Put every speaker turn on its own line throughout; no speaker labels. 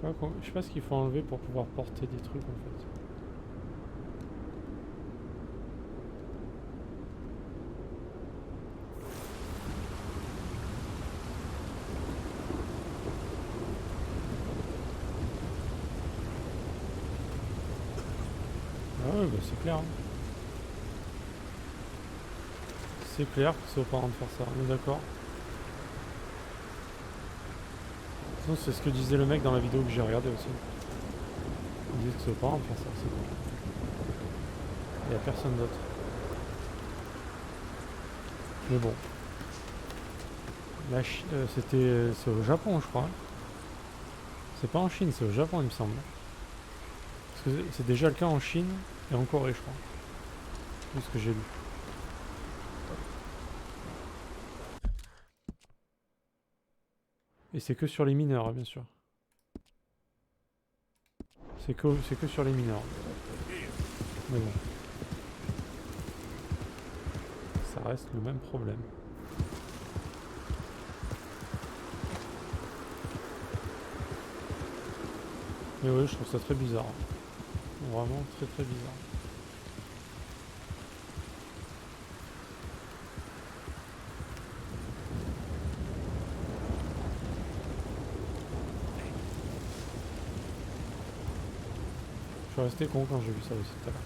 Je sais pas ce qu'il faut enlever pour pouvoir porter des trucs en fait. Ah ouais, bah c'est clair. Hein. C'est clair que c'est aux parents de faire ça, on est d'accord. Sinon c'est ce que disait le mec dans la vidéo que j'ai regardé aussi. Il disait que c'est aux parents de faire ça, c'est bon. Il n'y a personne d'autre. Mais bon. C'est au Japon je crois. Hein. C'est pas en Chine, c'est au Japon il me semble. Parce que c'est déjà le cas en Chine et en Corée je crois. C'est ce que j'ai lu. Et c'est que sur les mineurs bien sûr. C'est que sur les mineurs. Mais bon. Ça reste le même problème. Mais oui, je trouve ça très bizarre. Vraiment très très bizarre. Je suis resté con quand j'ai vu ça aussi tout à l'heure.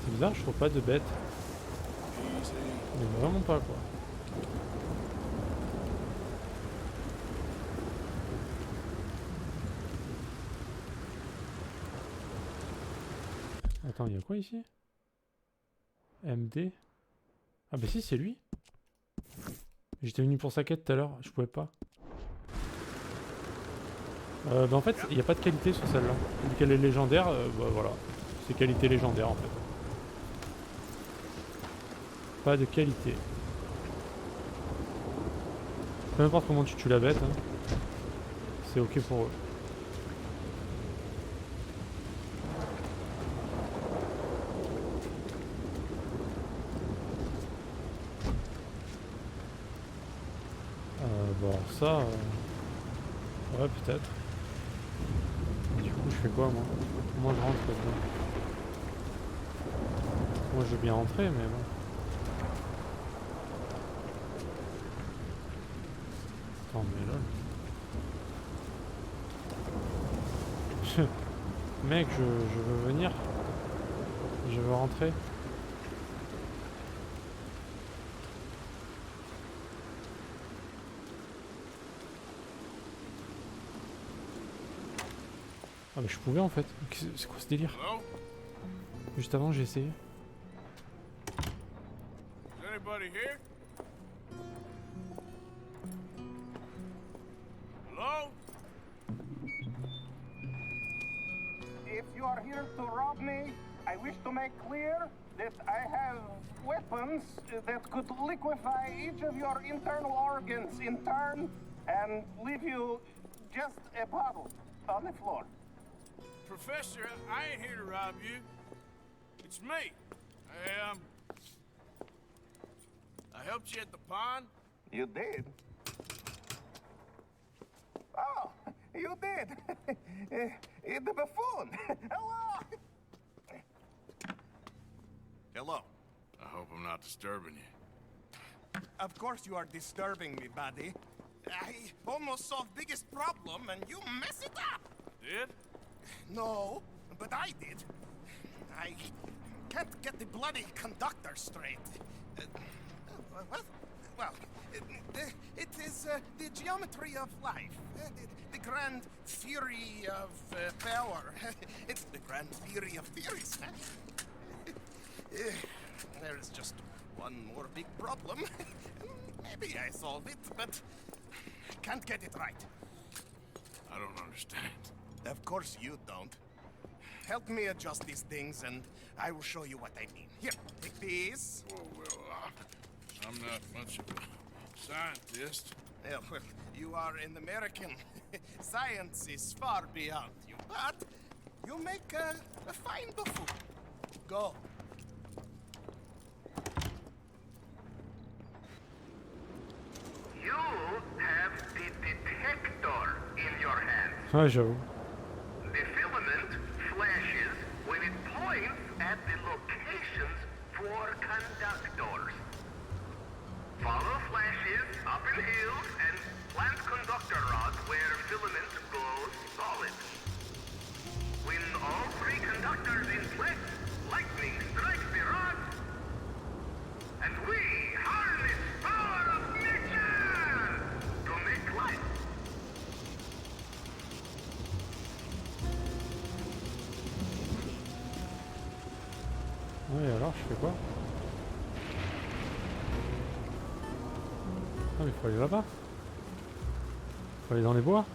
C'est bizarre, je trouve pas de bêtes. Mais vraiment pas quoi. Attends, il y a quoi ici? MD? Ah bah si, c'est lui. J'étais venu pour sa quête tout à l'heure, je pouvais pas. Bah en fait, il n'y a pas de qualité sur celle-là. Vu qu'elle est légendaire, bah voilà. C'est qualité légendaire en fait. Pas de qualité. Peu importe comment tu tues la bête, hein, c'est ok pour eux. Bon ça... ouais peut-être. Du coup je fais quoi moi? Moi je rentre là-dedans. Moi je veux bien rentrer mais bon. Attends mais là... Mec je veux venir. Je veux rentrer. Ah mais je pouvais en fait. C'est quoi ce délire? Juste avant j'ai essayé.
Anybody here? Hello?
If you are here to rob me, I wish to make clear that I have weapons that could liquefy each of your internal organs in turn and leave you just a puddle on the floor.
Professor, I ain't here to rob you. It's me. I helped you at the pond.
You did? Oh, you did. The buffoon. Hello.
Hello. I hope I'm not disturbing you.
Of course you are disturbing me, buddy. I almost solved biggest problem and you mess it up.
Did?
No, but I did. I can't get the bloody conductor straight. What? Well, it is the geometry of life. The grand theory of power. It's the grand theory of theories. There is just one more big problem. Maybe I solve it, but can't get it right.
I don't understand.
Of course you don't. Help me adjust these things and I will show you what I mean. Here, take these.
Well, I'm not much of a scientist.
Yeah, well, you are an American. Science is far beyond you, but you make a fine buffoon. Go.
Ouais, j'avoue.
The filament flashes when it points at the locations for conductors. Follow flashes up in hills and plant conductor rods where filament goes solid. When all three conductors in place, lightning strikes the rods, and we harness power of nature to make light.
Ouais, alors je fais quoi? Ah, mais faut aller là-bas. Faut aller dans les bois.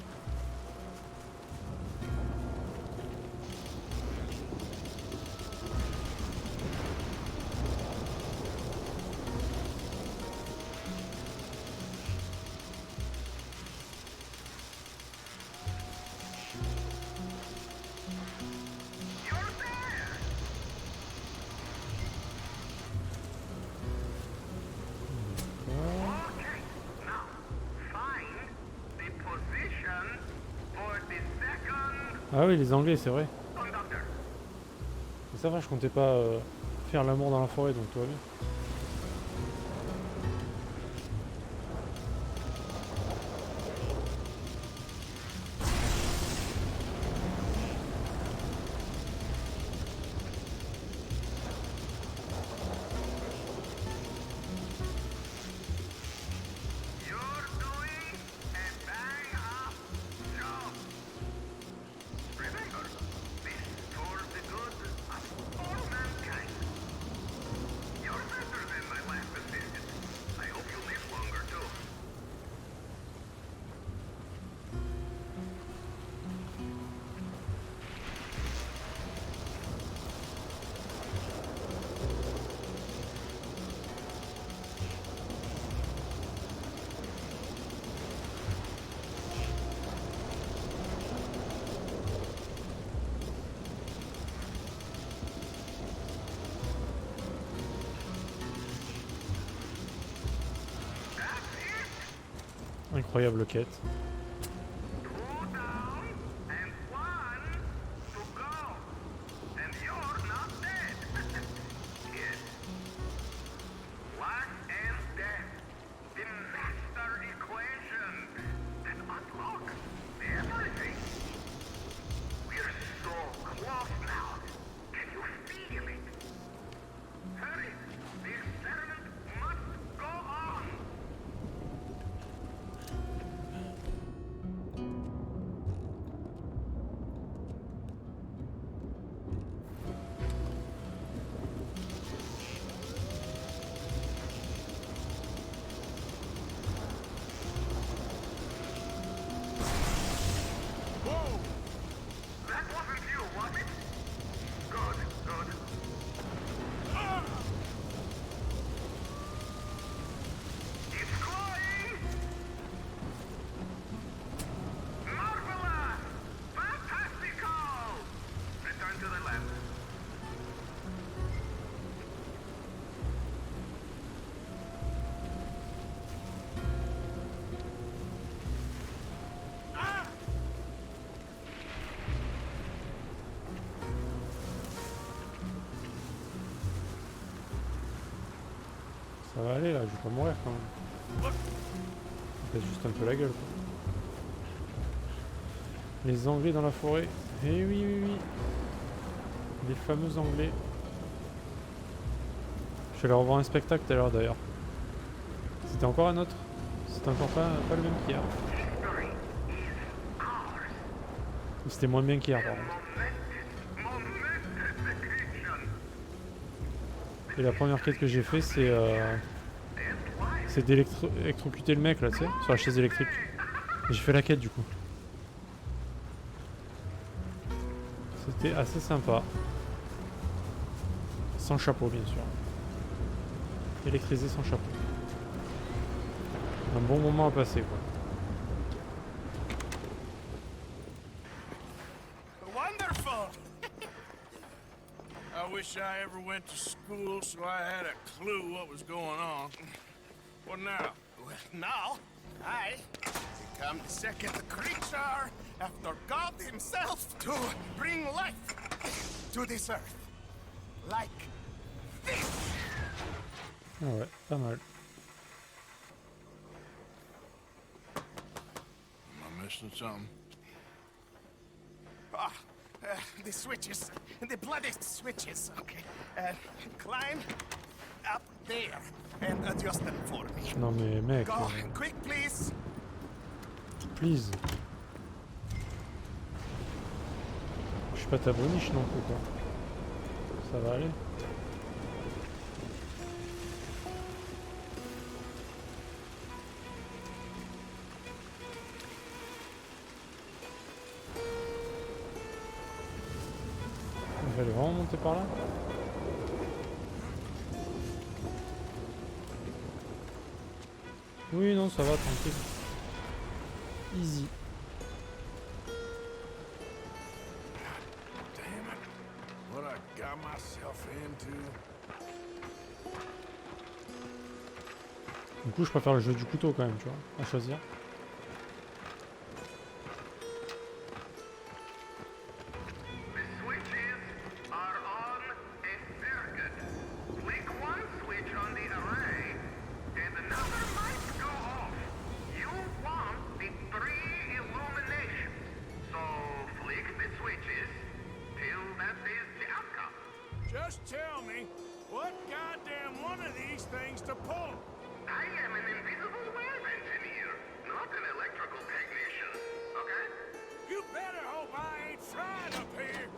You're there! Okay, now find the position for the second
Ah oui, les Anglais, c'est vrai.
conductor.
Mais ça va, je comptais pas faire l'amour dans la forêt, donc tout va bien.
You're doing a bang-up job. Remember, this for the good of all mankind. You're better than my last assistant. I hope you live longer too.
Incroyable quête.
Two down and one to go. And you're not dead. Yes. Life and death. The master equation that unlocks everything. We're so close now. Can you feel it? Hurry. The experiment must go on.
Whoa!
That wasn't you, was it? Good, good. It's glowing! Marvelous! Fantastical! Return to the lab.
Ça va aller là, je vais pas mourir quand même. Ça pèse juste un peu la gueule quoi. Les Anglais dans la forêt. Eh oui, oui, oui. Les fameux Anglais. Je vais aller revoir un spectacle tout à l'heure d'ailleurs. C'était encore un autre. C'était encore pas le même qu'hier.
History is ours.
Ou c'était moins bien qu'hier par contre.
Momentous execution.
Et la première quête que j'ai fait c'est d'électrocuter le mec là, tu sais, sur la chaise électrique. Et j'ai fait la quête du coup. C'était assez sympa. Sans chapeau bien sûr. Électrisé sans chapeau. Un bon moment à passer quoi.
Wonderful! I wish I ever went to school so I had a clue what was going on. What now?
Well, now, I become the second creature after God himself to bring life to this earth. Like this.
Ah ouais, pas mal.
Am I missing something?
Ah, the switches. The bloody switches. Okay. Climb up there and adjust them for me.
Non mais mec,
Go quick, please.
please. Je suis pas ta boniche non plus quoi. Ça va aller. On va aller vraiment monter par là? Oui, non, ça va, tranquille. Easy.
Damn it. What I got myself into.
Du coup, je préfère le jeu du couteau quand même, tu vois, à choisir.
The switches are on a circuit. Flick one switch on the array, and another might go off. You want the 3 illuminations. So flick the switches till that is the outcome.
Just tell me what goddamn one of these things to pull.
I am an invisible web engineer, not an electrical technician. Okay?
You better hope I ain't fried up here.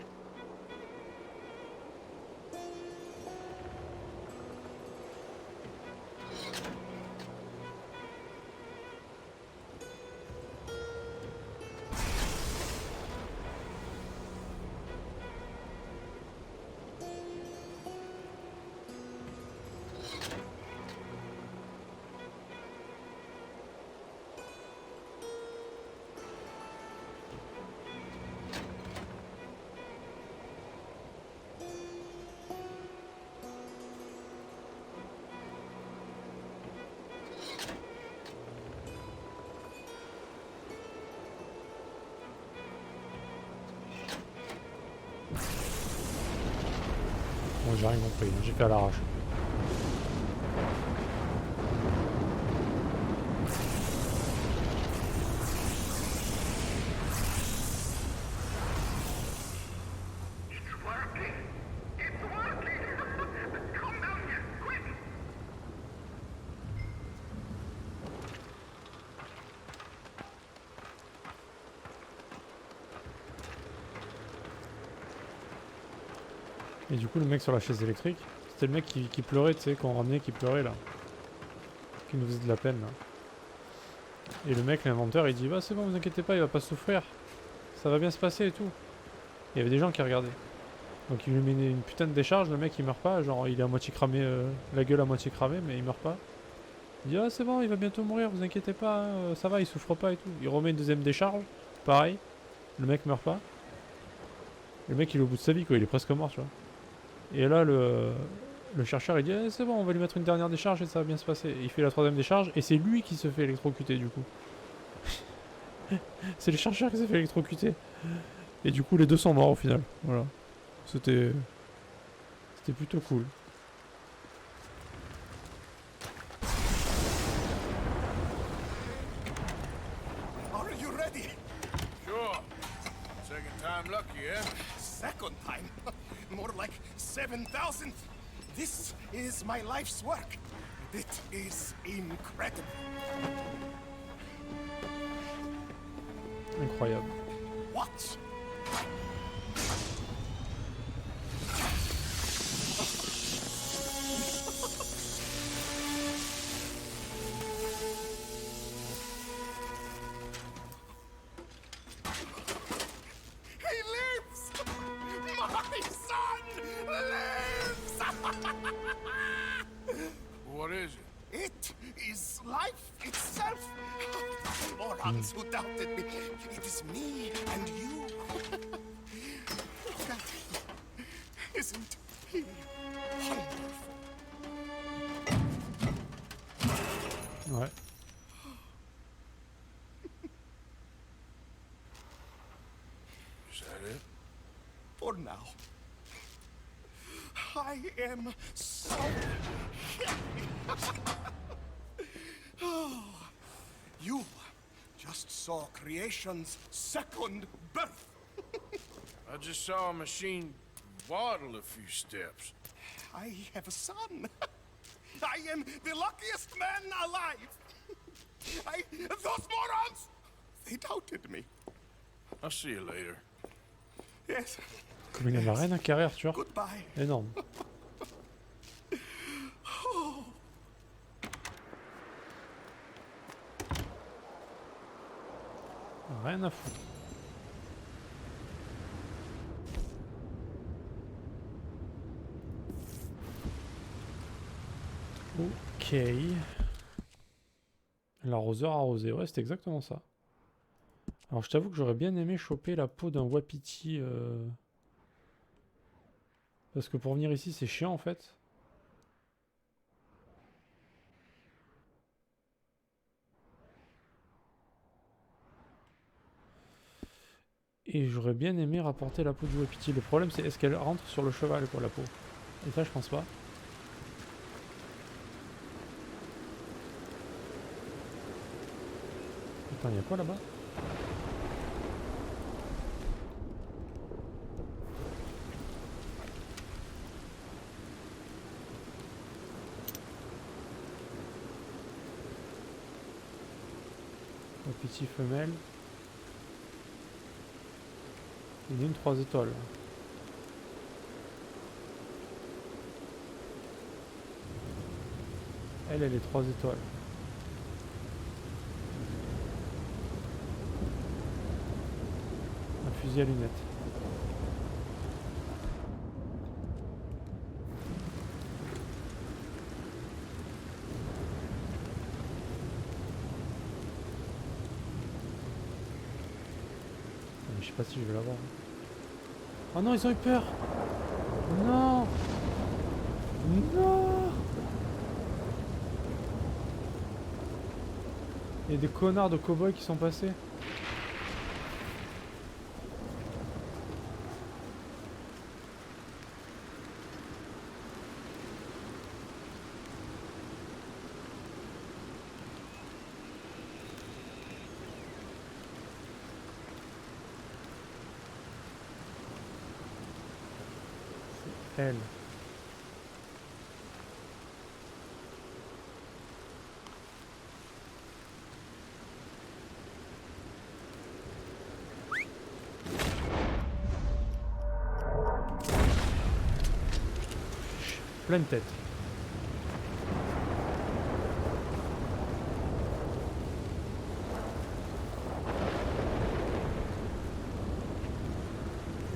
Bon, j'ai rien compris, j'ai fait à l'arrache.
It's working. It's working. Come down here, quick.
Et du coup, le mec sur la chaise électrique, c'était le mec qui pleurait, tu sais, qu'on ramenait, qui pleurait là. Qui nous faisait de la peine là. Et le mec, l'inventeur, il dit bah c'est bon, vous inquiétez pas, il va pas souffrir. Ça va bien se passer et tout. Il y avait des gens qui regardaient. Donc il lui met une putain de décharge, le mec il meurt pas, genre il est à moitié cramé, la gueule à moitié cramée, mais il meurt pas. Il dit ah c'est bon, il va bientôt mourir, vous inquiétez pas, hein, ça va, il souffre pas et tout. Il remet une deuxième décharge, pareil, le mec meurt pas. Le mec il est au bout de sa vie quoi, il est presque mort tu vois. Et là le chercheur il dit eh, c'est bon, on va lui mettre une dernière décharge et ça va bien se passer. Et il fait la troisième décharge et c'est lui qui se fait électrocuter du coup. C'est le chercheur qui s'est fait électrocuter. Et du coup les deux sont morts au final. Voilà. C'était plutôt cool.
Are you ready?
Sure. Second time lucky, eh?
Second time? More like 7,000th. This is my life's work. It is incredible.
Incroyable.
Watch. He lives! My son lives!
What is it?
It is life itself. Morons who doubted me. It is me and you. Look at him. Isn't he wonderful?
Ouais.
now. I am so happy. Oh, you just saw creation's second birth.
I just saw a machine waddle a few steps.
I have a son. I am the luckiest man alive. Those morons, they doubted me.
I'll see you later.
Yes.
Comme il avait rien à carrer, Arthur.
Goodbye.
Énorme. Rien à foutre. Ok. L'arroseur arrosé, ouais, c'est exactement ça. Alors je t'avoue que j'aurais bien aimé choper la peau d'un wapiti. Parce que pour venir ici, c'est chiant en fait. Et j'aurais bien aimé rapporter la peau du wapiti. Le problème c'est est-ce qu'elle rentre sur le cheval quoi la peau. Et ça je pense pas. Attends, y'a quoi là-bas? Wapiti femelle. Il y a une 3 étoiles. Elle est 3 étoiles. Un fusil à lunettes. Je sais pas si je vais l'avoir. Oh non, ils ont eu peur. Non. Non. Il y a des connards de cow-boys qui sont passés. Elle. Pleine tête.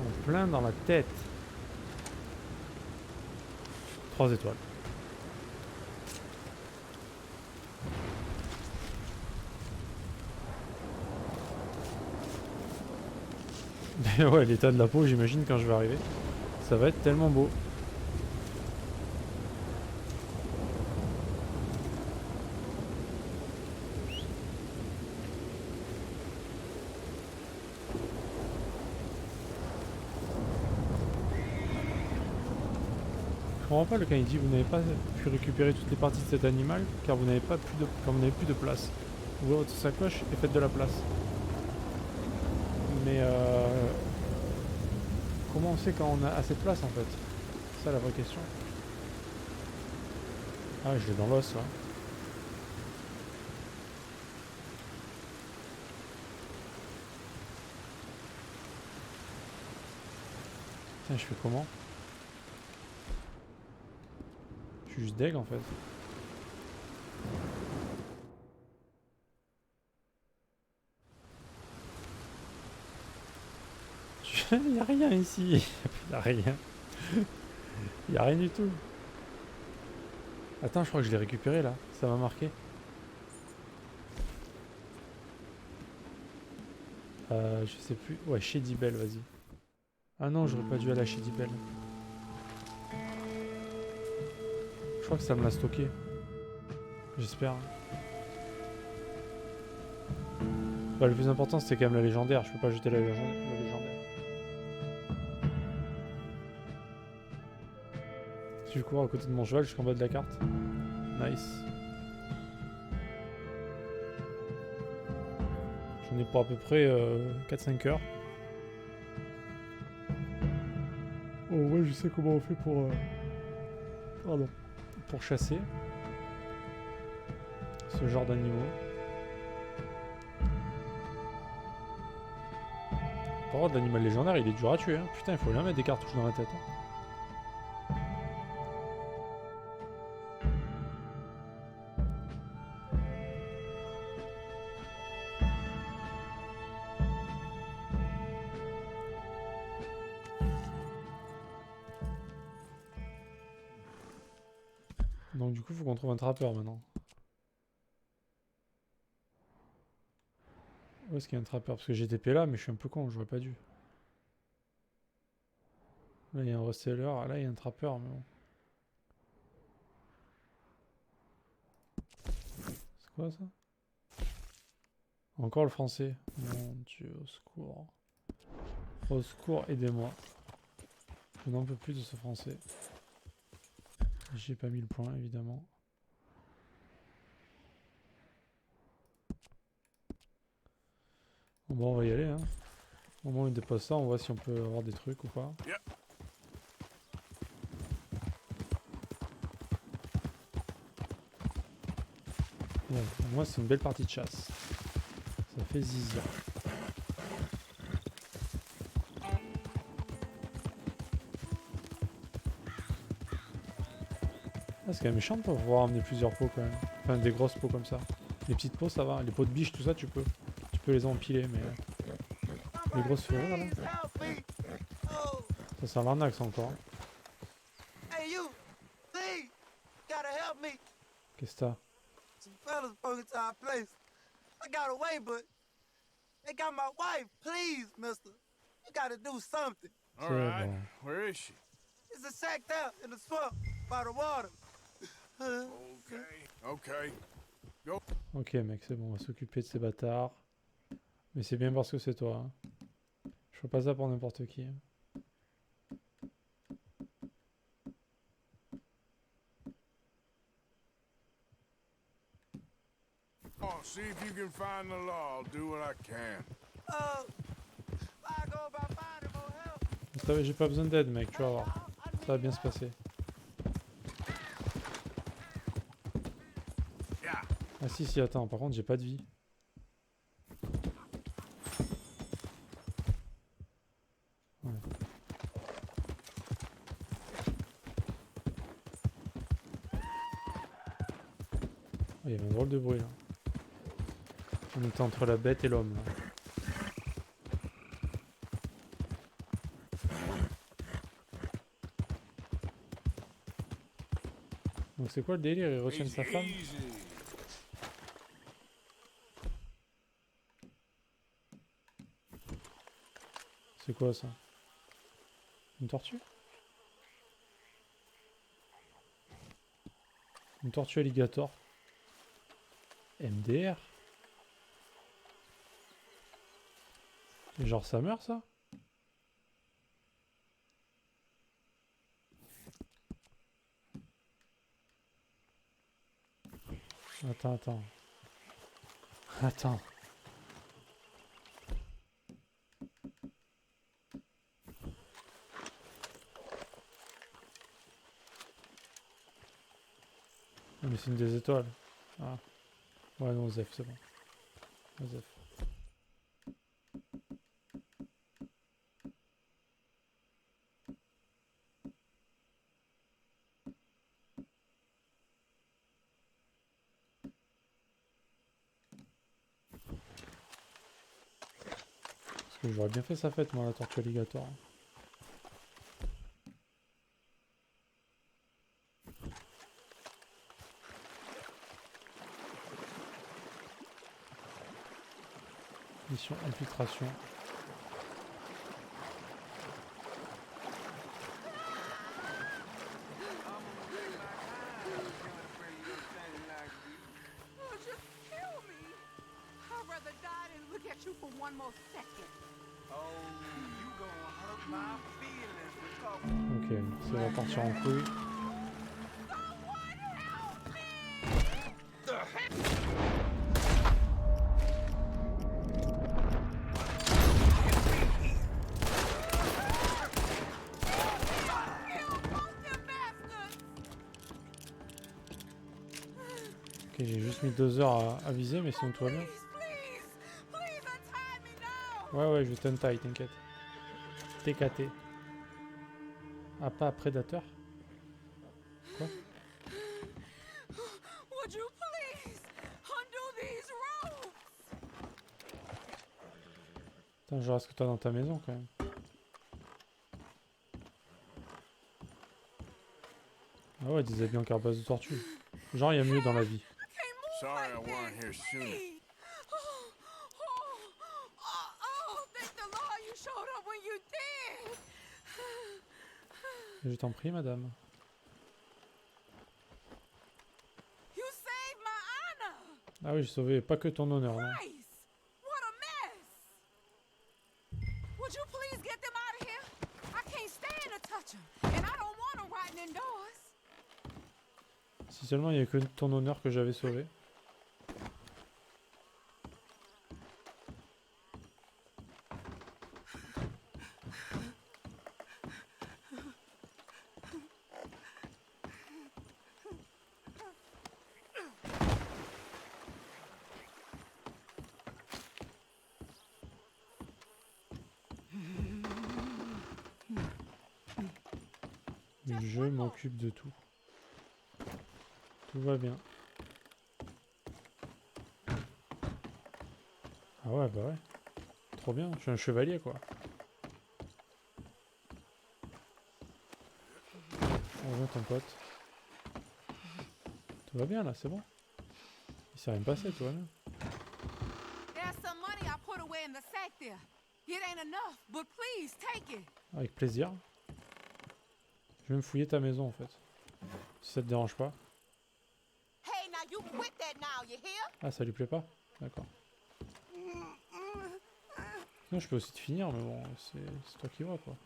En plein dans la tête. 3 étoiles. Mais ouais, l'état de la peau, j'imagine quand je vais arriver, ça va être tellement beau. Je comprends pas le quand il dit vous n'avez pas pu récupérer toutes les parties de cet animal car vous n'avez pas plus de place. Ouvrez votre sacoche et faites de la place. Mais comment on sait quand on a assez de place en fait? C'est ça la vraie question. Ah je l'ai dans l'os là. Tiens je fais comment? Je suis juste deg en fait. Y'a rien ici. Y'a rien. Y'a rien du tout. Attends, je crois que je l'ai récupéré là. Ça m'a marqué. Je sais plus. Ouais, Shady Bell, vas-y. Ah non, j'aurais pas dû aller à Shady Bell. Je crois que ça me l'a stocké. J'espère. Bah, le plus important c'était quand même la légendaire. Je peux pas jeter la légendaire. Si je cours à côté de mon cheval jusqu'en bas de la carte. Nice. J'en ai pour à peu près 4-5 heures. Oh, moi je sais comment on fait pour... Pardon. Pour chasser. Ce genre d'animaux. Par contre, l'animal légendaire, il est dur à tuer. Hein. Putain, il faut bien mettre des cartouches dans la tête. Hein. Donc du coup, il faut qu'on trouve un trappeur maintenant. Où est-ce qu'il y a un trappeur? Parce que j'ai TP là, mais je suis un peu con, j'aurais pas dû. Là, il y a un reseller, là, il y a un trappeur, mais bon. C'est quoi ça? Encore le français. Mon Dieu, au secours. Au secours, aidez-moi. Je n'en peux plus de ce français. J'ai pas mis le point, évidemment. Bon, on va y aller, hein. Au moins, on dépose ça, on voit si on peut avoir des trucs ou pas.
Yep.
Bon, au moins, c'est une belle partie de chasse. Ça fait zizi. Ah, c'est quand même méchant de pouvoir emmener plusieurs pots quand même. Enfin, des grosses pots comme ça. Les petites pots, ça va. Les pots de biche, tout ça, tu peux les empiler, mais... les grosses fourrures, là. Ça sert à l'arnaque, ça, encore.
Hey you, please, gotta help me.
Qu'est-ce que t'as?
Some fellas broke into our place. I got away, but they got my wife. Please, mister, you gotta do something.
All
C'est
right.
bon.
Where is she?
It's a sacked out in the swamp by the water.
Okay.
Ok, mec, c'est bon, on va s'occuper de ces bâtards. Mais c'est bien parce que c'est toi. Hein. Je fais pas ça pour n'importe qui. Hein.
Oh, see if you can find the law. I'll do what I can.
I go about finding more help.
J'ai pas besoin d'aide, mec, tu vas voir. Ça va bien se passer.
Yeah.
Ah si, attends, par contre, j'ai pas de vie. Ouais. Oh, il y avait un drôle de bruit, là. On était entre la bête et l'homme, là. Donc c'est quoi le délire? Il retient sa femme?
Easy.
C'est quoi ça? Une tortue? Une tortue alligator. MDR? Et genre ça meurt ça? Attends. Attends. Ah, mais c'est une des étoiles. Ah. Ouais, non, Zef, c'est bon. Zef. Parce que j'aurais bien fait sa fête, moi, la tortue alligator. Mission infiltration.
Oh, just kill me. I'd rather die than look at you for one more second.
Oh, you gonna hurt my feelings with talking.
Ok, ça va partir en couille. j'ai juste mis 2 heures à viser, mais sinon tout va bien.
Please untie me now.
Ouais, je t'untie, t'inquiète. TKT. Ah, pas prédateur? Quoi?
Would you please undo these ropes?
Putain, je reste que toi dans ta maison quand même. Ah ouais, des habits en carapace de tortue. Genre, il y a mieux dans la vie.
Sorry I wasn't here sooner.
Thank the Lord you showed up when you did.
Je t'en prie, madame.
You saved my honor.
Ah oui, j'ai sauvé pas que ton honneur, non.
Christ, what a mess. Would you please get them out of here? I can't stand to touch them, and I don't want them rotting indoors.
Si seulement il y avait que ton honneur que j'avais sauvé. Je m'occupe de tout. Tout va bien. Ah ouais, bah ouais. Trop bien, je suis un chevalier quoi. Reviens ton pote. Tout va bien là, c'est bon. Il s'est rien passé, tout va bien.
There's some money I put away in the sack there. It ain't enough, but please take it.
Avec plaisir. Je vais me fouiller ta maison en fait. Si ça te dérange pas.
Hey, now you quit that now, you hear?
Ah, ça lui plaît pas? D'accord. Non, je peux aussi te finir, mais bon, c'est toi qui vois quoi.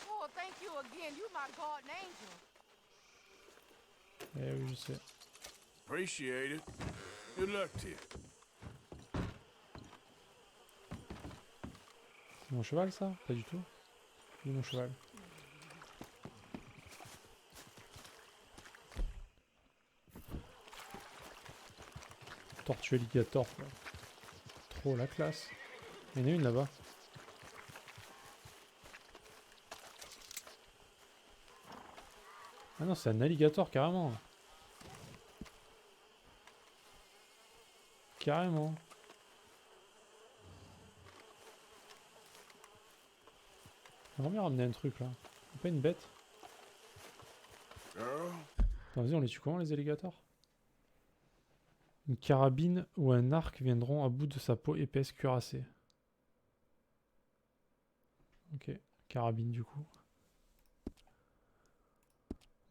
Oh, thank you again. You my guardian angel.
Eh oui, je sais.
Appreciate it. Good luck to you.
C'est mon cheval ça? Pas du tout. C'est mon cheval. Tortue alligator quoi. Trop la classe. Il y en a une là-bas. Ah non, c'est un alligator carrément. Carrément. J'aimerais bien ramener un truc là. Pas une bête.
Girl,
Attends, vas-y, on les tue comment les alligators? Une carabine ou un arc viendront à bout de sa peau épaisse cuirassée. Ok, carabine du coup.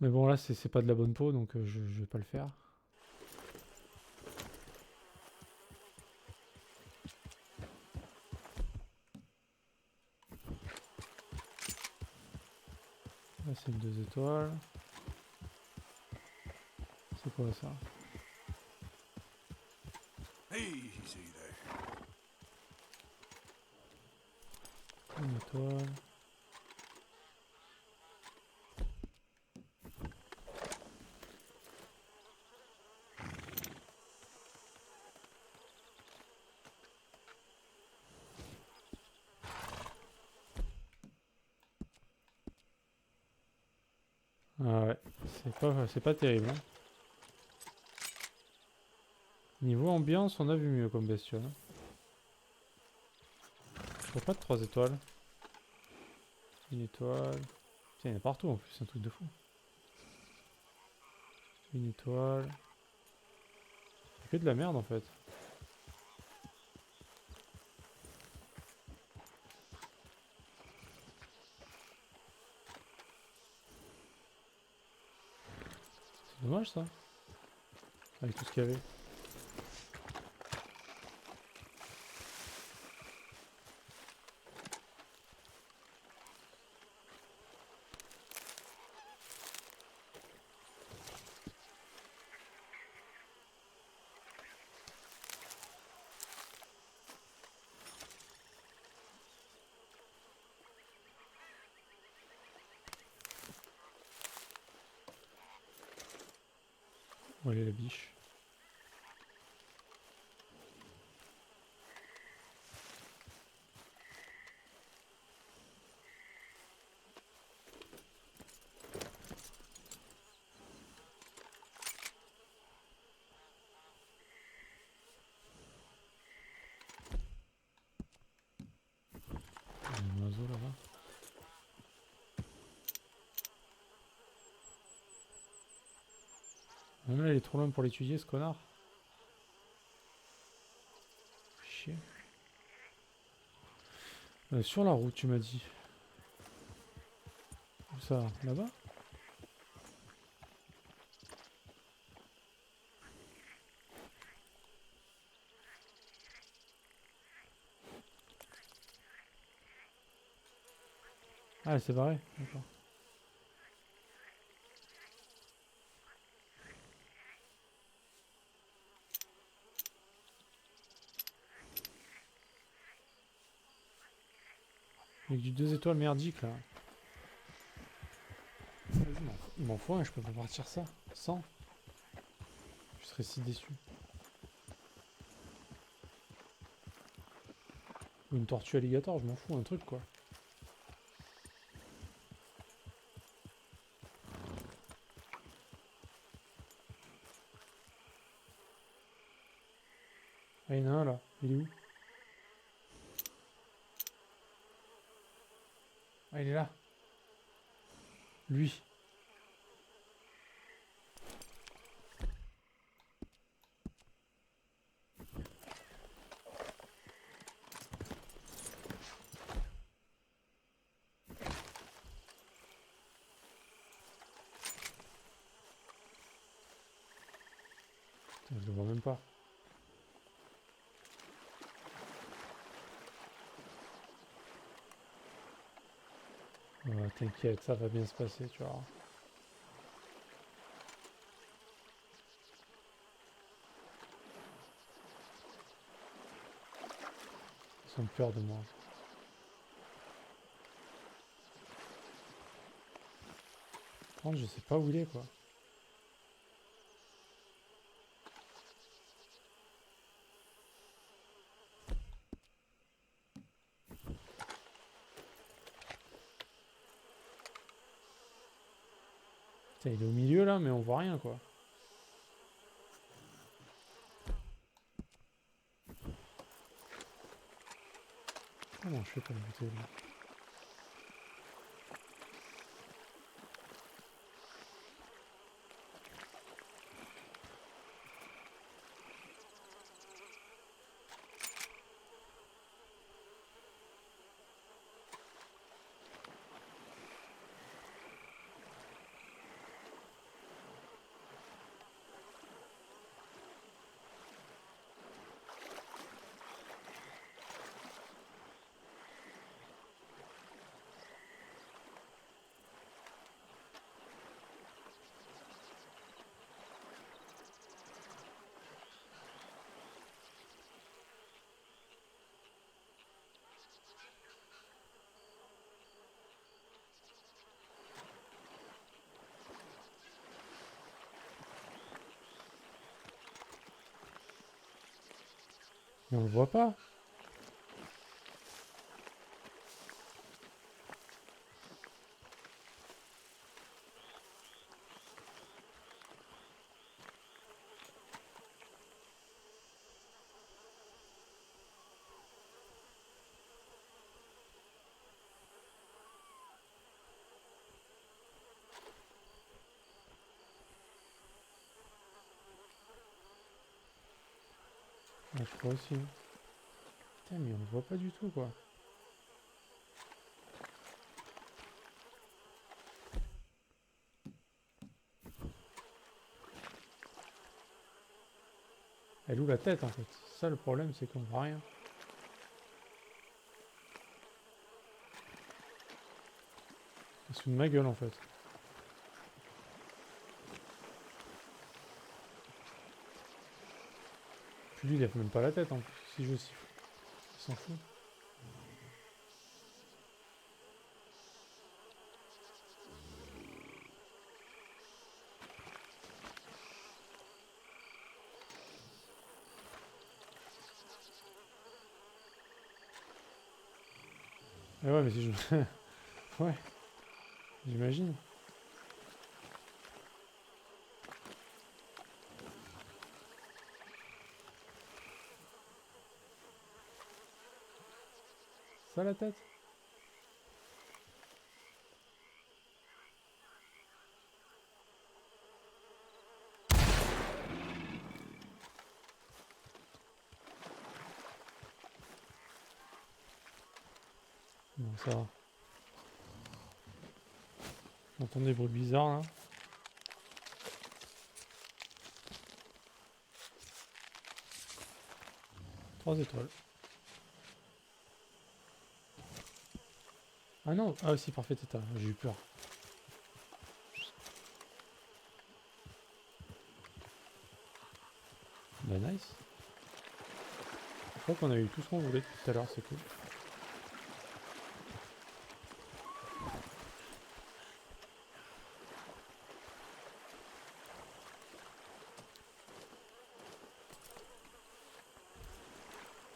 Mais bon là c'est pas de la bonne peau donc je vais pas le faire. Là c'est une 2 étoiles. C'est quoi ça?
easy there.
Une étoile. Ah ouais, c'est pas terrible. Hein. Niveau ambiance, on a vu mieux comme bestiole. Hein. Je vois pas de 3 étoiles. Une étoile. Tiens, il y en a partout en plus, c'est un truc de fou. Une étoile. C'est que de la merde en fait. C'est dommage ça. Avec tout ce qu'il y avait. Où elle est la biche? Il y a un oiseau là-bas. Même là, il est trop loin pour l'étudier, ce connard. Chier. Sur la route, tu m'as dit. Où ça? Là-bas? Ah, elle s'est barrée. D'accord. Avec du 2 étoiles merdique là. Vas-y, il m'en faut un, je peux pas partir ça. 100. Je serais si déçu. Ou une tortue alligator, je m'en fous, un truc quoi. Ah, il y en a un là. Il est où? Ah, il est là. Lui. Putain, je le vois même pas. T'inquiète, ça va bien se passer, tu vois. Ils ont peur de moi. Par contre, je sais pas où il est quoi. Putain, il est au milieu là, mais on voit rien quoi. Comment je fais pour le buter lui? Mais on le voit pas. Ah, je crois aussi. Putain, mais on le voit pas du tout quoi. Elle est où la tête en fait? Ça le problème, c'est qu'on voit rien. Il se fout de ma gueule en fait. Puis lui, il lève même pas la tête en plus. Si je siffle, il s'en fout. ouais, mais si je... ouais, j'imagine. Ça la tête? Bon, ça va. On entend des bruits bizarres là. Trois étoiles. Ah non, ah aussi parfait état, j'ai eu peur. Bah nice. Je crois qu'on a eu tout ce qu'on voulait tout à l'heure, c'est cool.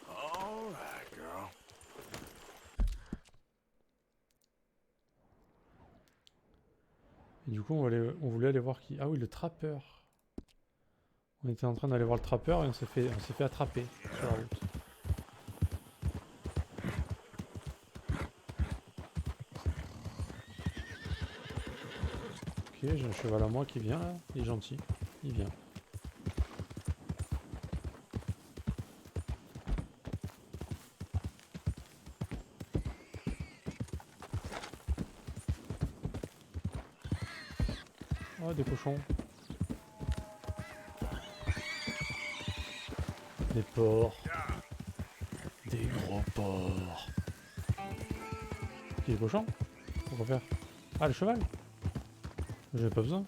All right, girl.
Et du coup, on voulait aller voir qui. Ah oui, le trappeur. On était en train d'aller voir le trappeur et on s'est fait attraper sur la route. Ok, j'ai un cheval à moi qui vient là. Il est gentil. Il vient. Oh, des cochons. Des porcs. Des gros porcs. Qui est cochon? Pourquoi faire? Ah, le cheval? J'avais pas besoin.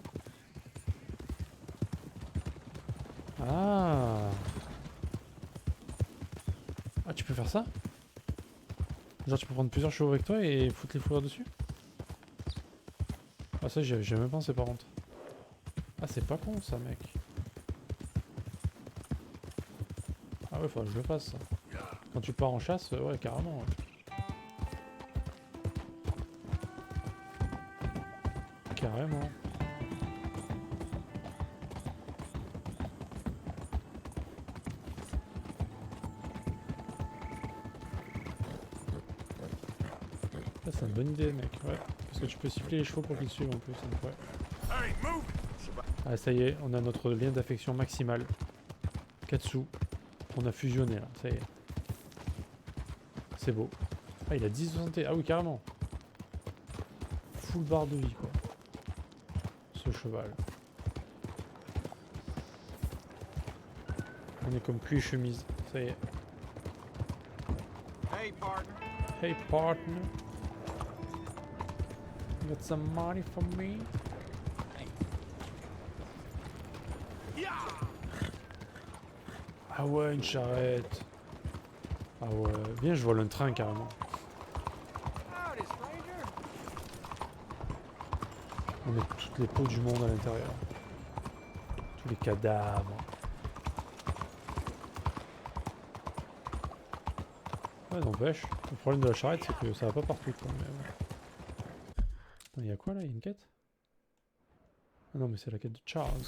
Ah. Ah, tu peux faire ça? Genre tu peux prendre plusieurs chevaux avec toi et foutre les fourrures dessus? Ah ça j'avais jamais pensé par contre. Ah c'est pas con ça mec. Ah ouais faudrait que je le fasse ça. Quand tu pars en chasse, ouais carrément. Ouais. Carrément. Ça c'est une bonne idée mec, ouais. Parce que tu peux siffler les chevaux pour qu'ils te suivent en plus. Donc, ouais.
Hey, move!
Ah ça y est, on a notre lien d'affection maximal. Katsu. On a fusionné là, ça y est. C'est beau. Ah il a 10 de santé, ah oui carrément. Full barre de vie quoi. Ce cheval. On est comme cul et chemise, ça y est.
Hey, partner.
Hey partner. Got some money for me? Ah ouais, une charrette. Ah ouais, viens, je vole un train carrément. On met toutes les peaux du monde à l'intérieur. Tous les cadavres. Ouais, n'empêche. Le problème de la charrette, c'est que ça va pas partout quoi. Mais ouais. Attends, il y a quoi là? Il y a une quête? Ah non, mais c'est la quête de Charles.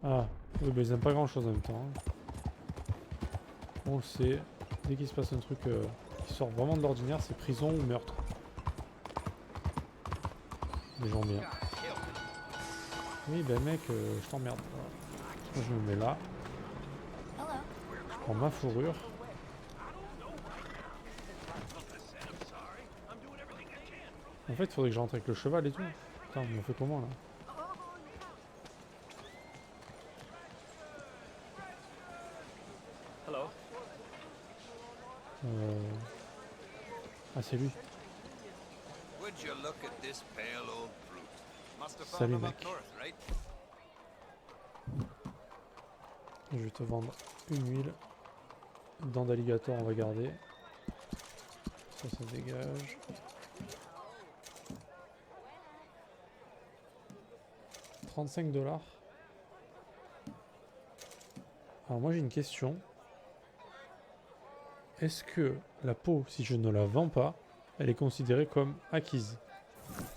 Ah, oui, bah ils aiment pas grand chose en même temps. Hein. On le sait. Dès qu'il se passe un truc qui sort vraiment de l'ordinaire, c'est prison ou meurtre. Des gens bien. Oui, ben mec, je t'emmerde. Voilà. Je me mets là. Je prends ma fourrure. En fait, il faudrait que je rentre avec le cheval et tout. Putain, on fait comment là? Ah, c'est lui.
Would you look at this pale old brute? Must have found
Salut
him up
mec.
north, right?
Je vais te vendre une huile. Dents d'alligator, on va garder. Ça dégage. $35. Alors moi j'ai une question. est-ce que la peau, si je ne la vends pas, elle est considérée comme acquise?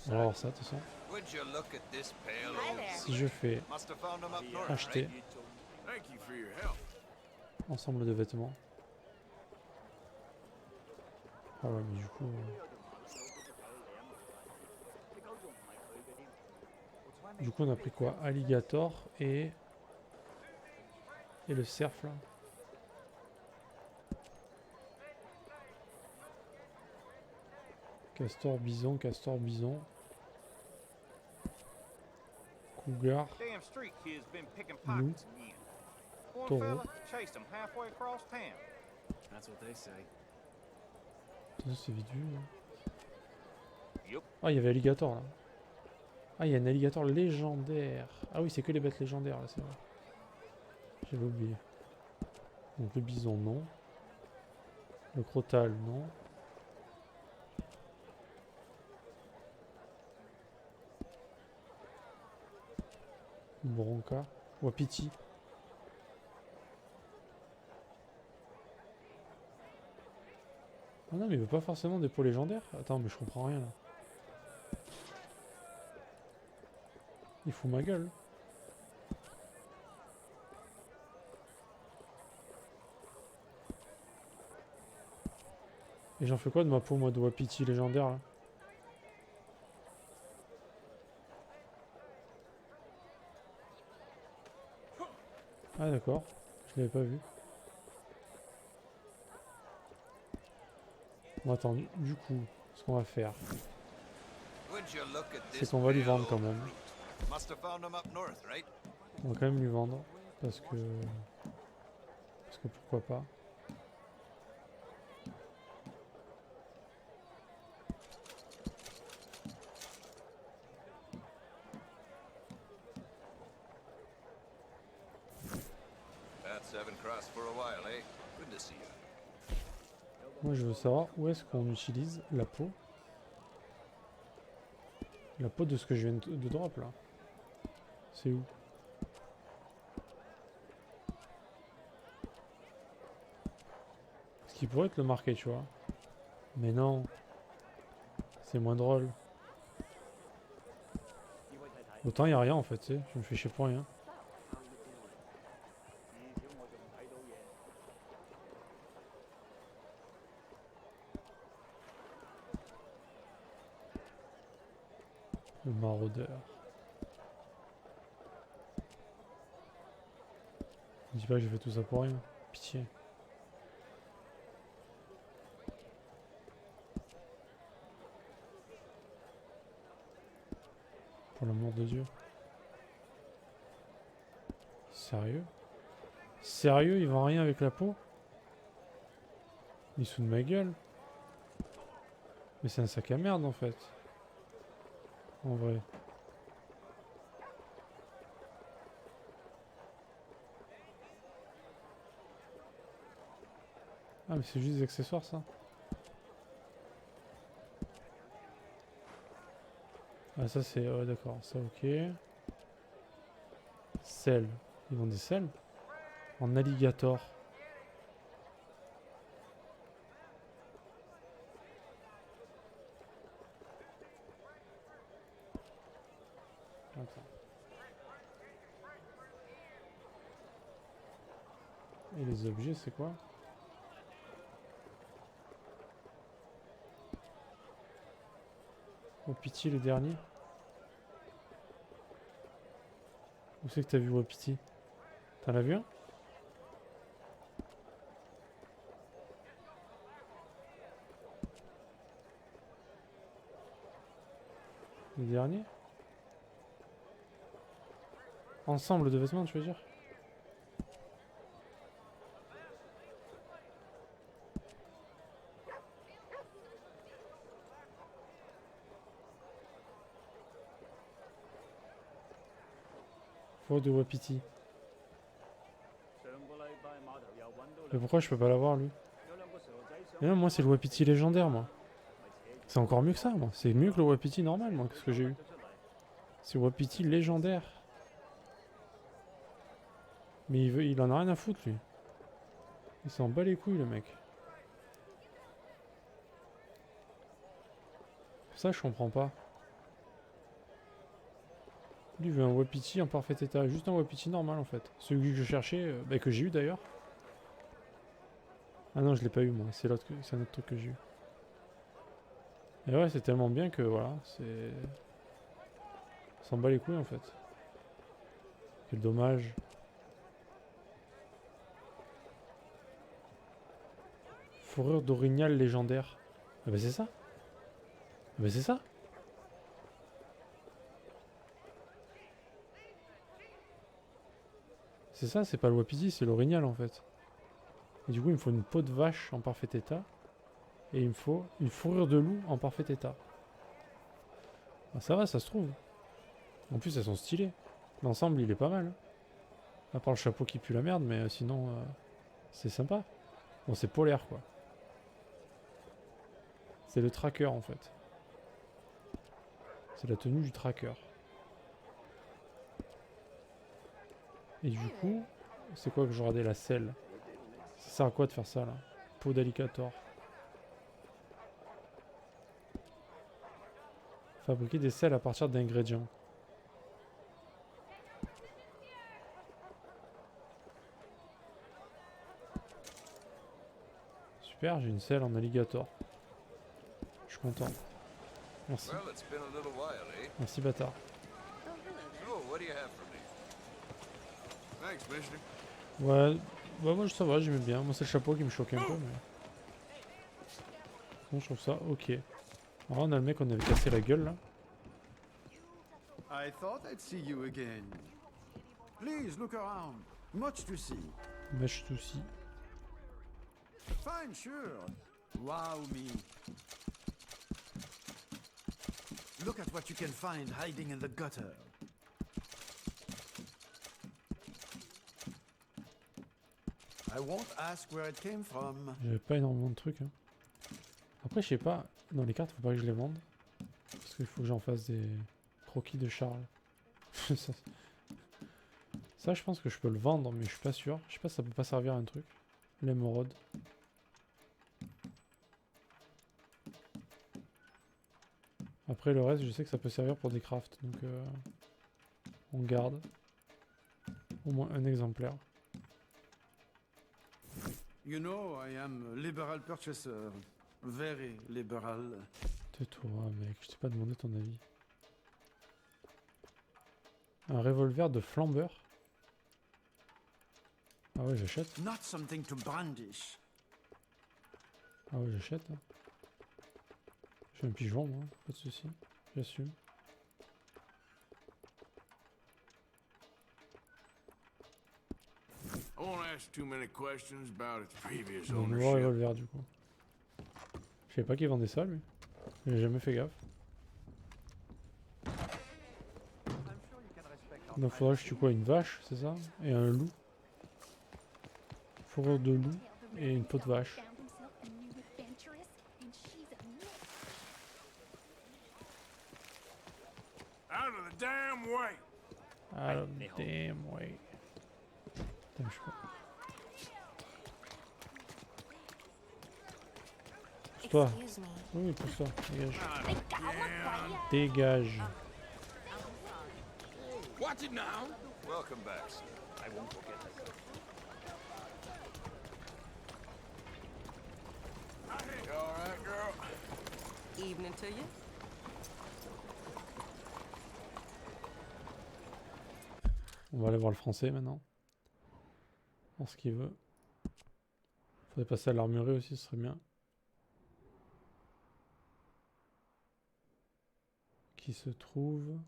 On va voir ça, de toute façon.
Would you look at this pale
Hi
old
there.
Si je fais
Must have found 'em up north,
acheter
right?
Thank you for your help.
ensemble de vêtements. Ah ouais, mais du coup... Du coup, on a pris quoi? Alligator et... Et le cerf, là. Castor, bison, cougar,
Damn street kid's been picking
loup,
pockets again. One
taureau.
fella chased him halfway across town.
That's what they say.
Ça, c'est vite vu. Hein.
Yup.
Ah, il y avait alligator là. Ah, il y a un alligator légendaire. Ah oui, c'est que les bêtes légendaires là, c'est vrai. J'avais oublié. Donc le bison, non. Le crotal, non. Bronca. Wapiti. Ah non, mais il veut pas forcément des peaux légendaires. Attends, mais je comprends rien là. Il fout ma gueule. Et j'en fais quoi de ma peau, moi, de Wapiti légendaire là? Ah d'accord, je l'avais pas vu. Bon attends, du coup, ce qu'on va faire,
Would you look at
c'est
this
qu'on va lui
pale
vendre quand
old
même.
fruit? Must have found 'em up north, right?
On va quand même lui vendre, parce que pourquoi pas.
Paths haven't crossed for a while, eh? Good to see you.
Moi je veux savoir où est-ce qu'on utilise la peau. La peau de ce que je viens de drop là. C'est où? Ce qui pourrait être le marqué, tu vois. Mais non. C'est moins drôle. Autant il n'y a rien en fait, tu sais. Je me fais chier pour rien. Le maraudeur. Je dis pas que j'ai fait tout ça pour rien. Pitié. Pour l'amour de Dieu. Sérieux? Sérieux, il vend rien avec la peau? Il se fout de ma gueule. Mais c'est un sac à merde en fait. En vrai. Ah mais c'est juste des accessoires ça. Ah ça c'est... d'accord, ça ok. Sel. Ils vendent des sels. En alligator. Attends. Et les objets c'est quoi? Wapiti le dernier. Où c'est que t'as vu Wapiti? T'en as vu un? Le dernier? Ensemble de vêtements, tu veux dire? Faut de Wapiti. Mais pourquoi je peux pas l'avoir lui? Mais non, moi c'est le Wapiti légendaire moi. C'est encore mieux que ça moi. C'est mieux que le Wapiti normal moi, qu'est-ce que j'ai eu. C'est Wapiti légendaire. Mais il en a rien à foutre lui. Il s'en bat les couilles le mec. Ça, je comprends pas. Lui, il veut un wapiti en parfait état. Juste un wapiti normal, en fait. Celui que je cherchais, bah, que j'ai eu d'ailleurs. Ah non, je l'ai pas eu, moi. C'est l'autre, c'est un autre truc que j'ai eu. Et ouais, c'est tellement bien que, voilà, c'est... On s'en bat les couilles, en fait. Quel dommage. Fourrure d'orignal légendaire. Ah bah c'est ça. Ah bah c'est ça. C'est ça, c'est pas le wapiti, c'est l'orignal en fait. Et du coup, il me faut une peau de vache en parfait état. Et il me faut une fourrure de loup en parfait état. Ah, ça va, ça se trouve. En plus, elles sont stylées. L'ensemble, il est pas mal. Hein. À part le chapeau qui pue la merde, mais sinon, c'est sympa. Bon, c'est polaire quoi. C'est le tracker en fait. C'est la tenue du tracker. Et du coup, c'est quoi que je regardais la selle? Ça sert à quoi de faire ça là? Peau d'alligator. Fabriquer des selles à partir d'ingrédients. Super, j'ai une selle en alligator. Je suis content. Merci.
Well, it's been a little while, eh?
Merci bâtard.
Oh, what do you have for me? Thanks, mister.
Ouais, bah moi ça va, j'aimais bien. Moi c'est le chapeau qui me choquait un peu, mais... Bon, je trouve ça ok. Alors on a le mec, on avait cassé la gueule là.
I thought I'd see you again. Please look around. Much to see.
Mèche souci.
Fine, sure. Wow me. Look at what you can find hiding in the gutter. I won't ask where it came from.
J'avais pas énormément de trucs. Hein. Après, je sais pas. Dans les cartes, faut pas que je les vende. Parce qu'il faut que j'en fasse des croquis de Charles. ça, je pense que je peux le vendre, mais je suis pas sûr. Je sais pas si ça peut pas servir à un truc. L'émeraude. Après, le reste, je sais que ça peut servir pour des crafts. Donc, on garde. Au moins un exemplaire.
You know, I am a liberal purchaser. Very liberal.
Tais-toi, mec, je t'ai pas demandé ton avis. Un revolver de flambeur. Ah ouais, j'achète.
Not something to brandish.
Ah ouais, j'achète. Hein. J'ai un pigeon, moi, pas de soucis. J'assume.
I won't ask too many questions about its previous
Un nouveau
ownership.
revolver, du coup. Je savais pas qu'il vendait ça, lui. J'ai jamais fait gaffe. Donc faudra que je tue quoi? Une vache, c'est ça? Et un loup. Fourrure de loup et une peau de vache.
Out of the damn way!
Ah, damn way. Putain, je sais pas. Toi. Oui, pour ça. Dégage. Dégage.
Watch it now! Welcome back, sir. I won't forget that. You alright, girl?
Evening to you.
On va aller voir le français maintenant. Voir ce qu'il veut. Faudrait passer à l'armurerie aussi, ce serait bien. Qui se trouve...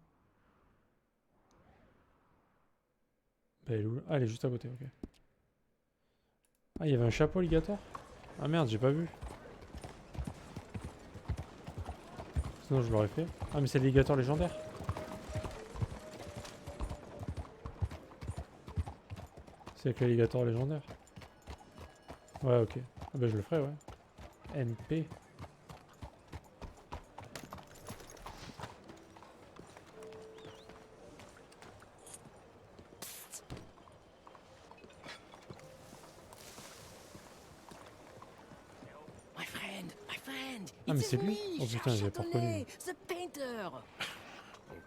Bah, elle est où? Ah, elle est juste à côté, ok. Ah, il y avait un chapeau alligator? Ah merde, j'ai pas vu. Sinon je l'aurais fait. Ah mais c'est l'alligator légendaire. C'est avec l'alligator légendaire. Ouais, ok. Ah bah je le ferai, ouais. MP.
My friend,
friend.
Ah, mais
It is
c'est lui.
me,
Oh putain, j'avais pas reconnu.
Chardonnay, the painter.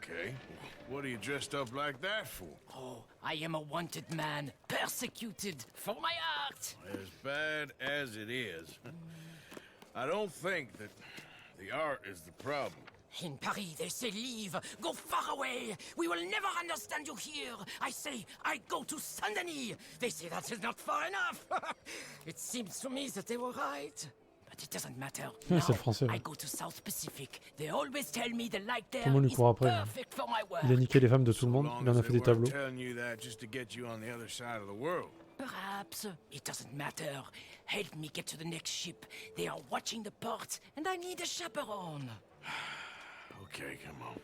Okay. What are you dressed up like that for?
Oh, I am a wanted man, persecuted for my art.
As bad as it is, I don't think that the art is the problem.
In Paris, they say leave, go far away. We will never understand you here. I say, I go to Saint-Denis. They say that is not far enough. It seems to me that they were right. But it doesn't matter.
C'est
Now,
le français.
I
Ouais.
go to South Pacific. They always tell me the light there
Tout le monde lui
is
court après.
perfect for my work.
Il a niqué les femmes de tout le
So
monde.
long
Il en
as
a fait
they
des
weren't
tableaux.
telling you that just to get you on the other side of the world.
Perhaps. It doesn't matter. Help me get to the next ship. They are watching the port, and I need a chaperone.
Okay, come on.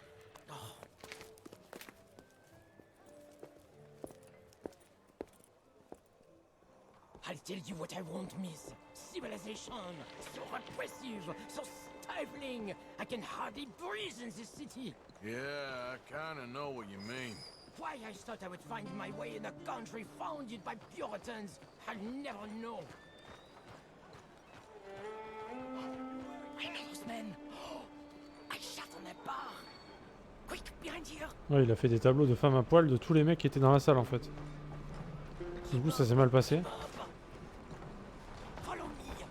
I'll tell you what I won't miss. Civilization. So repressive, so stifling. I can hardly breathe in this city.
Yeah, I kinda know what you mean.
Why I thought I would find my way in a country founded by Puritans, I'll never know. I know those men. I shot on that bar. Quick, behind here.
Ouais, il a fait des tableaux de femmes à poil de tous les mecs qui étaient dans la salle en fait. Du coup, ça s'est mal passé.
Follow me.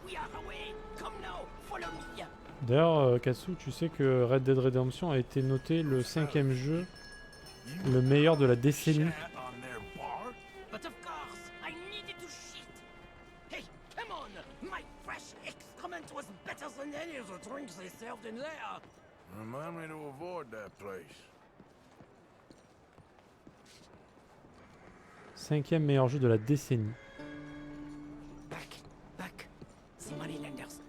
We are away. Come now, follow me.
D'ailleurs, Katsu, tu sais que Red Dead Redemption a été noté le 5e jeu le meilleur de la décennie.
Chat on their bar?
But of course, I needed to shit. Hey, come on! My fresh excrement was better than any of the drinks they served in there.
Remind me to avoid that place.
5e meilleur jeu de la décennie.
Back. The moneylenders.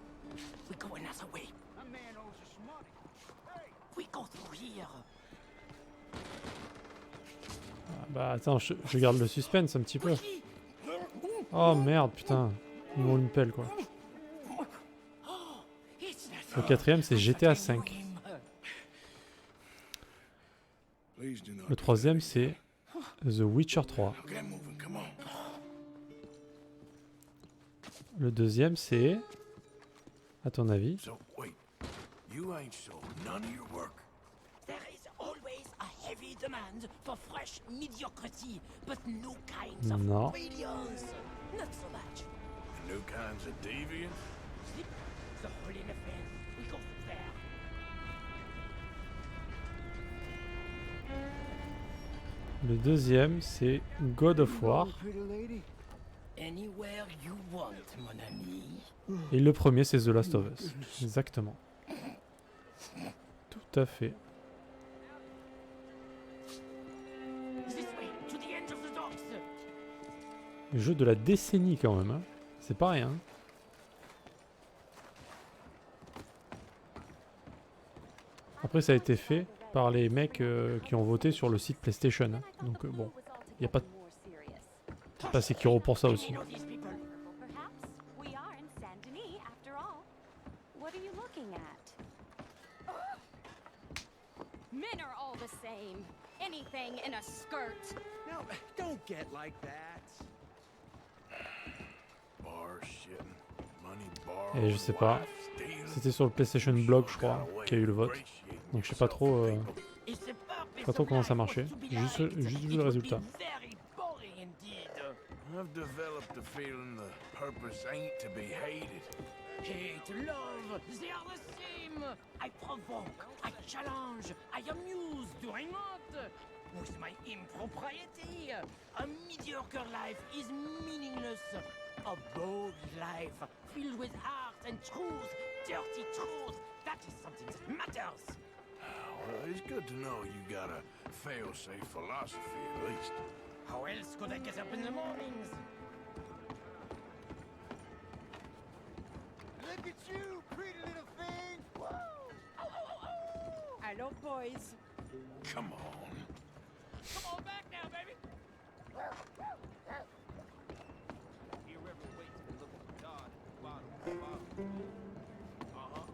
We go another way.
That man owes us money.
We go through here.
Ah, bah attends, je garde le suspense un petit peu.
Quickly.
Oh merde, putain. Ils m'ont une pelle quoi.
Oh, it's not
Le 4e c'est GTA
I
5.
knew him.
Please do not.
Le 3e c'est The Witcher 3.
Get moving, come on.
Le 2e c'est... À ton avis?
So, wait. You ain't sold none of your work.
There is always a heavy demand for fresh mediocrity, but no kinds of
No.
failures. Not so much.
New kinds of deviants?
Slip the hole in the fence. We go from there.
Le 2e c'est God of War.
Anywhere you want, mon ami.
Et le premier c'est The Last of Us. Exactement. Tout à fait.
This way, to the end of the docks.
Jeu de la décennie quand même. Hein. C'est pas rien. Après ça a été fait par les mecs qui ont voté sur le site PlayStation. Hein. Donc bon, il n'y a pas... C'est pas Sekiro pour ça aussi.
You know these people.
Perhaps we are in Saint-Denis after all. What are you looking at? Men are all the same. Anything in a skirt.
No, don't get like that.
Bar shitting, money bar.
Et je sais pas. C'était sur le PlayStation Blog je crois qu'il y a eu le vote. Donc je sais pas trop...
It's the purpose
pas trop
of
comment ça
life
marchait.
was to be
J'ai juste
liked.
vu
It
le
would
résultat.
be very boring indeed.
I've developed the feeling the purpose ain't to be hated.
Hate, love, they are the same. I provoke, I challenge, I amuse, do I not? With my impropriety, a mediocre life is meaningless. A bold life, filled with art and truth, dirty truth, that is something that matters.
Well, it's good to know you got a fail-safe philosophy at least.
How else could I get up in the mornings?
Look at you, pretty little thing. Whoa.
Hello, boys.
Come on.
Come on back now, baby.
Irreverent ways to look at God at the bottom of the bottle.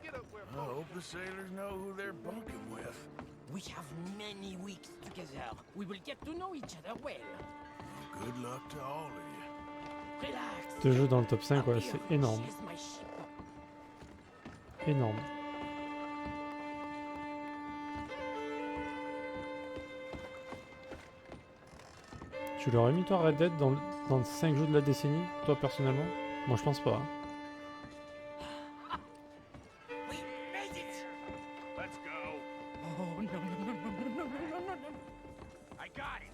I hope the sailors know who they're bunking with.
We have many weeks together. We will get to know each other well.
Good luck to all of you.
Relax.
Deux jeux dans le top 5, ouais, c'est énorme.
She's my ship.
Énorme. Tu l'aurais mis toi Red Dead dans le 5 jeux de la décennie, toi personnellement? Moi je pense pas. Hein.
We made it.
Let's go.
Oh no no no no no no no no no.
I got it.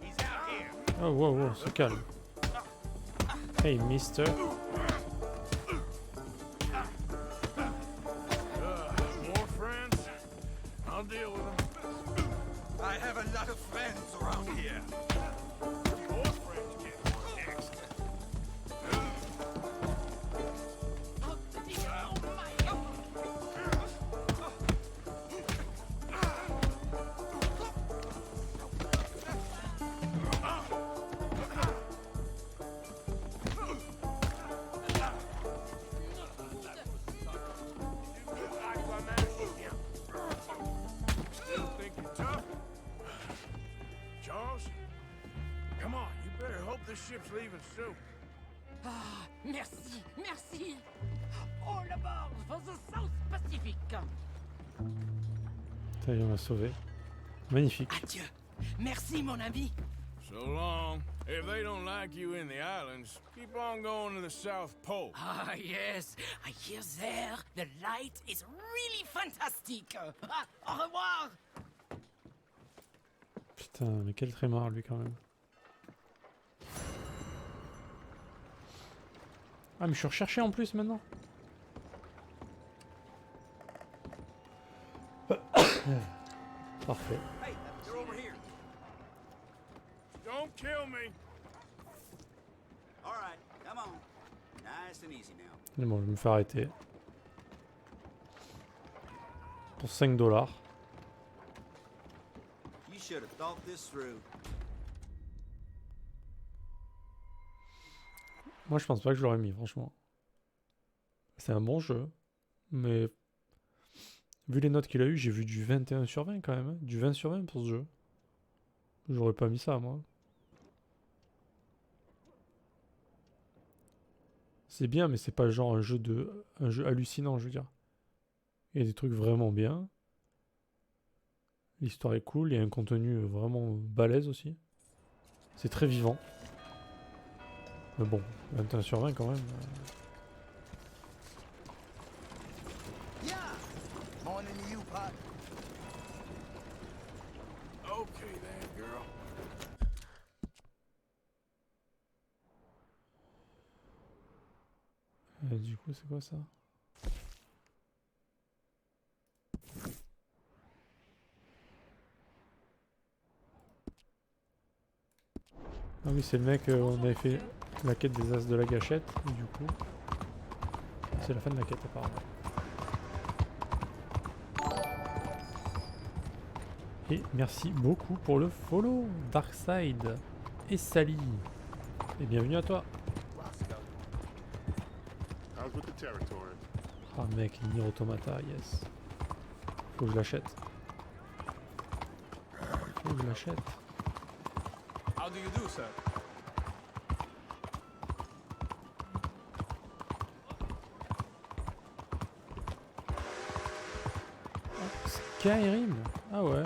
He's out here.
Oh wow, wow, c'est calme. Hey mister.
More friends? I'll deal with them.
I have a lot of friends around here.
More friends get next.
Oh, the thing on fire.
Still think you're tough? Charles? Come on, you better hope this ship's leaving soon.
Ah, merci, merci. All aboard for the South Pacific.
Ça y est, on l'a sauvé. Magnifique.
Adieu. Merci, mon ami.
So long. If they don't like you in the islands, keep on going to the South Pole.
Ah, yes. I hear there the light is really fantastic. Ah, au revoir.
Putain, mais quel trémard lui quand même. Ah mais je suis recherché en plus maintenant. Parfait.
Hey, they're over here.
Don't kill me.
All right, come on. Nice and easy now.
Mais bon, je vais me faire arrêter. Pour 5 $.
You should have thought this through.
Moi je pense pas que je l'aurais mis franchement. C'est un bon jeu. Mais vu les notes qu'il a eu, j'ai vu du 21 sur 20 quand même. Hein. Du 20 sur 20 pour ce jeu. J'aurais pas mis ça moi. C'est bien mais c'est pas genre un jeu hallucinant je veux dire. Il y a des trucs vraiment bien. L'histoire est cool, il y a un contenu vraiment balèze aussi. C'est très vivant. Mais bon, 21 sur 20 quand même.
Yeah. Morning to you, Pot.
Okay then, girl.
Du coup, c'est quoi ça? Ah oui, c'est le mec, on avait fait la quête des as de la gâchette, et du coup, c'est la fin de la quête apparemment. Et merci beaucoup pour le follow, Darkside et Sally. Et bienvenue à toi. Ah mec, Nier Automata, yes. Faut que je l'achète. Faut que je l'achète.
How do you do, sir?
Skyrim. Ah ouais.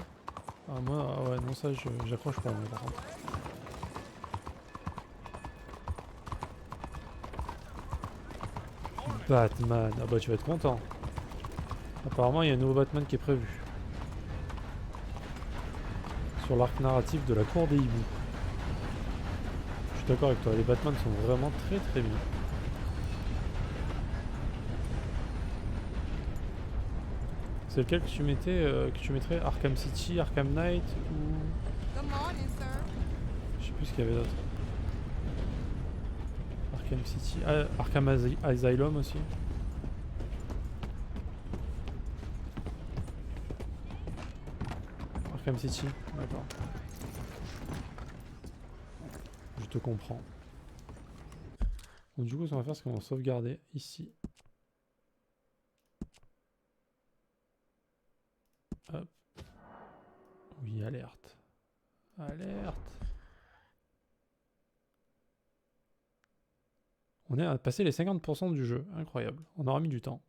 Ah moi, ah ouais, non ça j'accroche pas moi par contre. Batman. Ah bah tu vas être content. Apparemment il y a un nouveau Batman qui est prévu. Sur l'arc narratif de la cour des hiboux. Je suis d'accord avec toi, les Batman sont vraiment très très bien. C'est lequel que tu mettais, que tu mettrais? Arkham City, Arkham Knight ou...
Good morning, sir.
Je sais plus ce qu'il y avait d'autre. Arkham City, Arkham Asylum aussi. Arkham City, d'accord. Je te comprends. Donc du coup ce qu'on va faire c'est qu'on va sauvegarder ici. Hop. Oui, alerte. Alerte. On est à passer les 50% du jeu. Incroyable. On aura mis du temps.